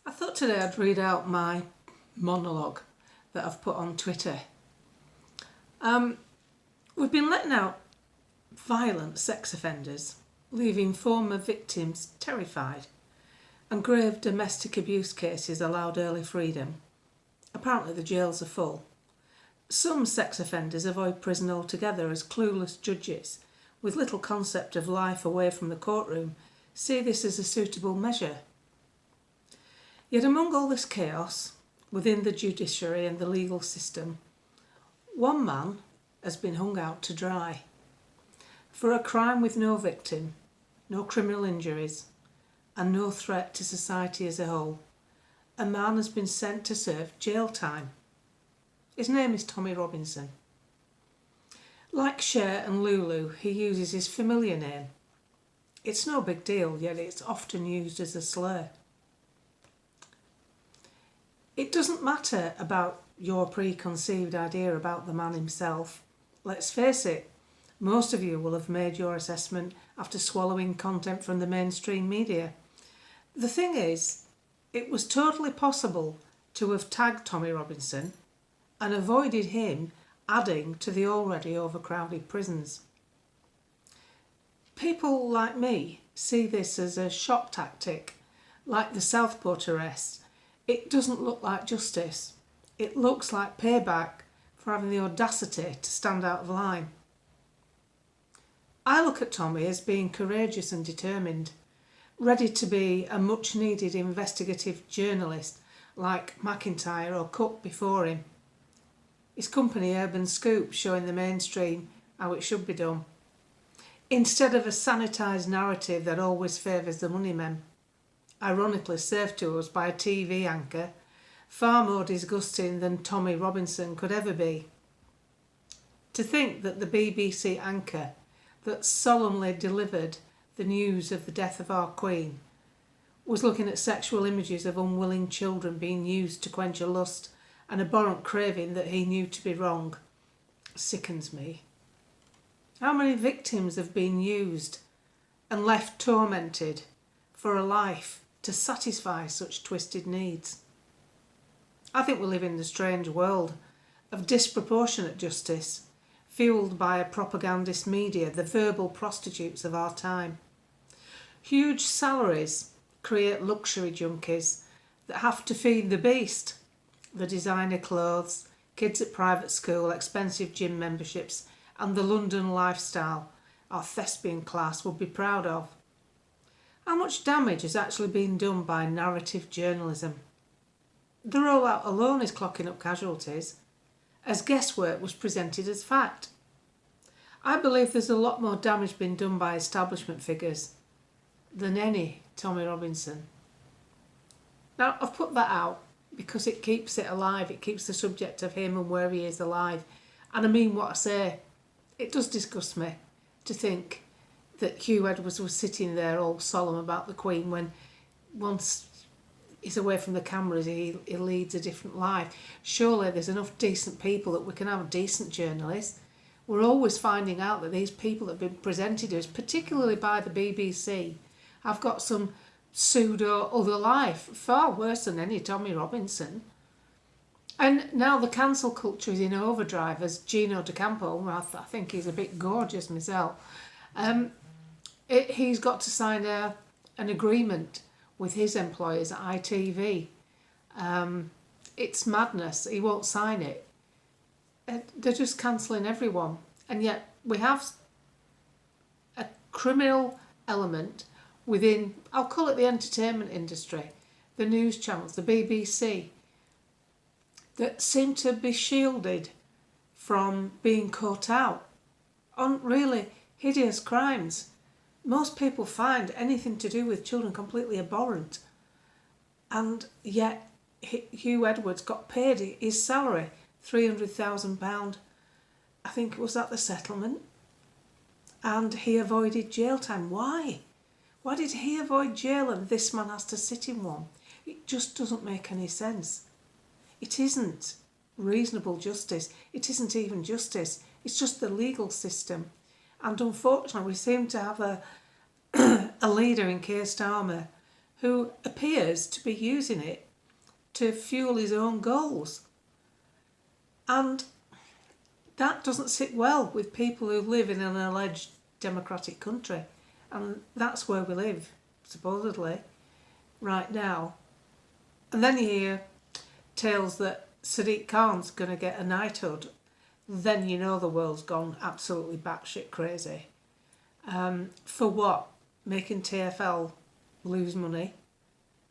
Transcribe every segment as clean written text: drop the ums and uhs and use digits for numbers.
I thought today I'd read out my monologue that I've put on Twitter. We've been letting out violent sex offenders, leaving former victims terrified, and grave domestic abuse cases allowed early freedom. Apparently the jails are full. Some sex offenders avoid prison altogether as clueless judges, with little concept of life away from the courtroom, see this as a suitable measure. Yet among all this chaos within the judiciary and the legal system, one man has been hung out to dry. For a crime with no victim, no criminal injuries, and no threat to society as a whole, a man has been sent to serve jail time. His name is Tommy Robinson. Like Cher and Lulu, he uses his familiar name. It's no big deal, yet it's often used as a slur. It doesn't matter about your preconceived idea about the man himself. Let's face it, most of you will have made your assessment after swallowing content from the mainstream media. The thing is, it was totally possible to have tagged Tommy Robinson and avoided him adding to the already overcrowded prisons. People like me see this as a shock tactic, like the Southport arrests. It doesn't look like justice. It looks like payback for having the audacity to stand out of line. I look at Tommy as being courageous and determined, ready to be a much needed investigative journalist like McIntyre or Cook before him. His company Urban Scoop showing the mainstream how it should be done, instead of a sanitised narrative that always favours the money men, ironically served to us by a TV anchor far more disgusting than Tommy Robinson could ever be. To think that the BBC anchor that solemnly delivered the news of the death of our Queen was looking at sexual images of unwilling children being used to quench a lust and abhorrent craving that he knew to be wrong sickens me. How many victims have been used and left tormented for a life to satisfy such twisted needs? I think we live in the strange world of disproportionate justice, fueled by a propagandist media, the verbal prostitutes of our time. Huge salaries create luxury junkies that have to feed the beast. The designer clothes, kids at private school, expensive gym memberships, and the London lifestyle our thespian class would be proud of. How much damage has actually been done by narrative journalism? The rollout alone is clocking up casualties, as guesswork was presented as fact. I believe there's a lot more damage being done by establishment figures than any Tommy Robinson. Now, I've put that out because it keeps it alive, it keeps the subject of him and where he is alive. And I mean what I say. It does disgust me to think that Hugh Edwards was sitting there all solemn about the Queen when once he's away from the cameras he leads a different life. Surely there's enough decent people that we can have decent journalists. We're always finding out that these people that have been presented as, particularly by the BBC, have got some pseudo other life, far worse than any Tommy Robinson. And now the cancel culture is in overdrive, as Gino D'Acampo, I think he's a bit gorgeous myself, he's got to sign an agreement with his employers at ITV. It's madness. He won't sign it. They're just cancelling everyone. And yet we have a criminal element within, I'll call it the entertainment industry, the news channels, the BBC, that seem to be shielded from being caught out on really hideous crimes. Most people find anything to do with children completely abhorrent. And yet Hugh Edwards got paid his salary, £300,000, I think was that the settlement, and he avoided jail time. Why? Why did he avoid jail and this man has to sit in one? It just doesn't make any sense. It isn't reasonable justice. It isn't even justice. It's just the legal system. And unfortunately, we seem to have a leader in Keir Starmer who appears to be using it to fuel his own goals. And that doesn't sit well with people who live in an alleged democratic country. And that's where we live, supposedly, right now. And then you hear tales that Sadiq Khan's going to get a knighthood. Then you know the world's gone absolutely batshit crazy. For what? Making TfL lose money?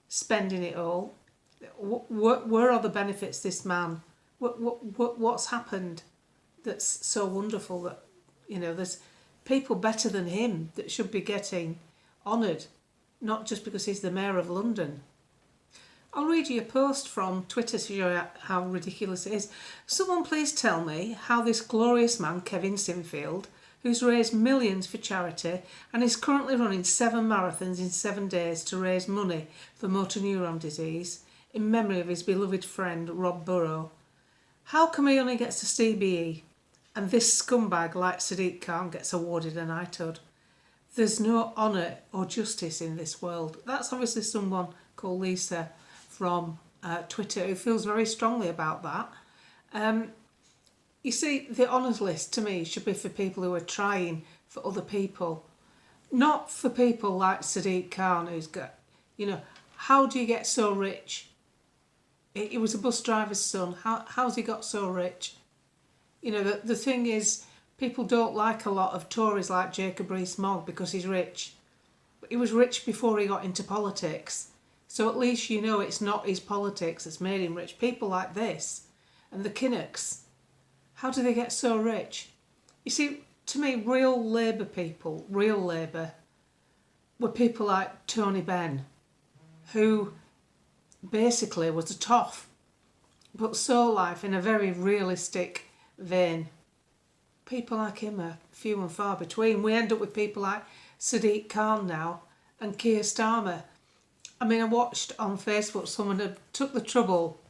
Spending it all? Where are the benefits this man? What's happened that's so wonderful that, there's people better than him that should be getting honoured, not just because he's the Mayor of London. I'll read you a post from Twitter to show you how ridiculous it is. Someone please tell me how this glorious man, Kevin Sinfield, who's raised millions for charity and is currently running 7 marathons in 7 days to raise money for motor neuron disease in memory of his beloved friend Rob Burrow. How come he only gets a CBE and this scumbag like Sadiq Khan gets awarded a knighthood? There's no honour or justice in this world. That's obviously someone called Lisa from Twitter who feels very strongly about that. You see, the honours list to me should be for people who are trying for other people, not for people like Sadiq Khan who's got, how do you get so rich? He was a bus driver's son. How's he got so rich? The thing is, people don't like a lot of Tories like Jacob Rees-Mogg because he's rich. But he was rich before he got into politics. So at least it's not his politics that's made him rich. People like this and the Kinnocks, how do they get so rich? You see, to me, real Labour people, real Labour, were people like Tony Benn, who basically was a toff, but saw life in a very realistic vein. People like him are few and far between. We end up with people like Sadiq Khan now and Keir Starmer. I mean, I watched on Facebook someone had took the trouble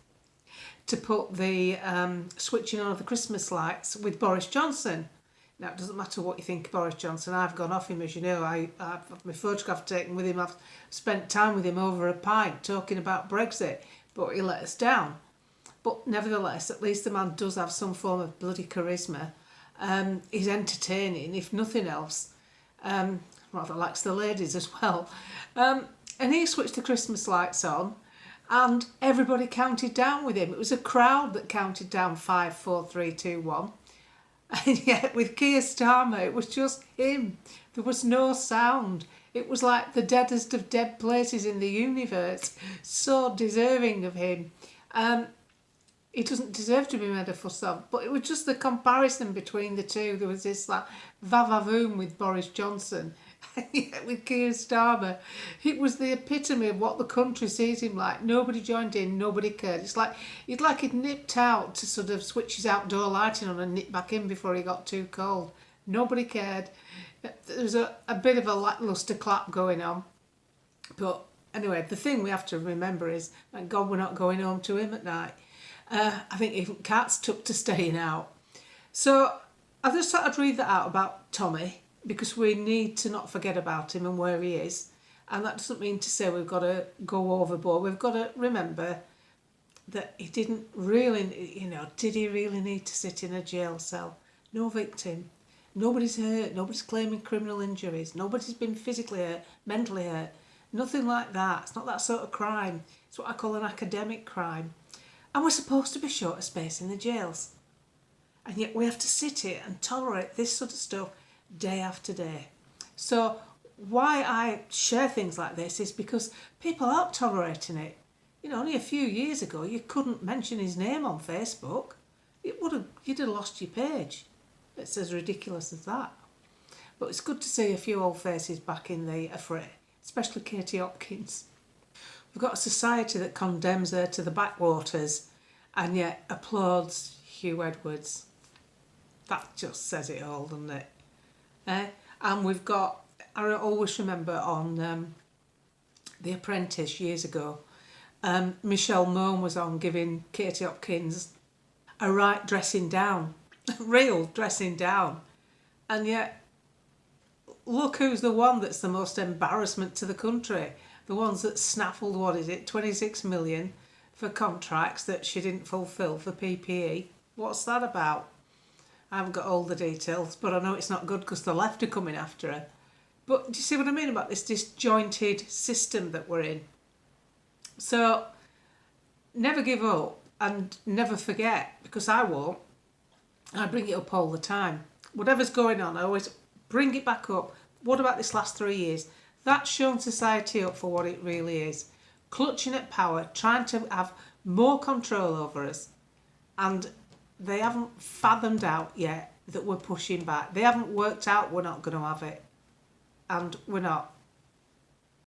to put the switching on of the Christmas lights with Boris Johnson. Now, it doesn't matter what you think of Boris Johnson. I've gone off him, as you know. I've had my photograph taken with him. I've spent time with him over a pint talking about Brexit, but he let us down. But nevertheless, at least the man does have some form of bloody charisma. He's entertaining, if nothing else. Rather likes the ladies as well. And he switched the Christmas lights on and everybody counted down with him. It was a crowd that counted down 5, 4, 3, 2, 1. And yet with Keir Starmer, it was just him. There was no sound. It was like the deadest of dead places in the universe. So deserving of him. He doesn't deserve to be made a fuss of, but it was just the comparison between the two. There was this like va-va-voom with Boris Johnson. With Keir Starmer, it was the epitome of what the country sees him like. Nobody joined in, nobody cared. It's like he'd nipped out to sort of switch his outdoor lighting on and nip back in before he got too cold. Nobody cared. There was a bit of a lacklustre clap going on. But anyway, the thing we have to remember is, thank God we're not going home to him at night. I think even cats took to staying out. So I just thought I'd read that out about Tommy, because we need to not forget about him and where he is. And that doesn't mean to say we've got to go overboard. We've got to remember that he didn't really, did he really need to sit in a jail cell? No victim. Nobody's hurt. Nobody's claiming criminal injuries. Nobody's been physically hurt, mentally hurt. Nothing like that. It's not that sort of crime. It's what I call an academic crime. And we're supposed to be short of space in the jails. And yet we have to sit here and tolerate this sort of stuff day after day. So why I share things like this is because people aren't tolerating it. Only a few years ago you couldn't mention his name on Facebook. You'd have lost your page. It's as ridiculous as that. But it's good to see a few old faces back in the fray, especially Katie Hopkins. We've got a society that condemns her to the backwaters and yet applauds Hugh Edwards. That just says it all, doesn't it? And we've got, I always remember on The Apprentice years ago, Michelle Mone was on giving Katie Hopkins a right dressing down, real dressing down. And yet, look who's the one that's the most embarrassment to the country. the ones that snaffled, what is it, 26 million for contracts that she didn't fulfil for PPE. What's that about? I haven't got all the details, but I know it's not good because the left are coming after her. But do you see what I mean about this disjointed system that we're in? So never give up and never forget, because I won't. I bring it up all the time. Whatever's going on, I always bring it back up. What about this last 3 years? That's shown society up for what it really is. Clutching at power, trying to have more control over us. And they haven't fathomed out yet that we're pushing back. They haven't worked out we're not going to have it. And we're not.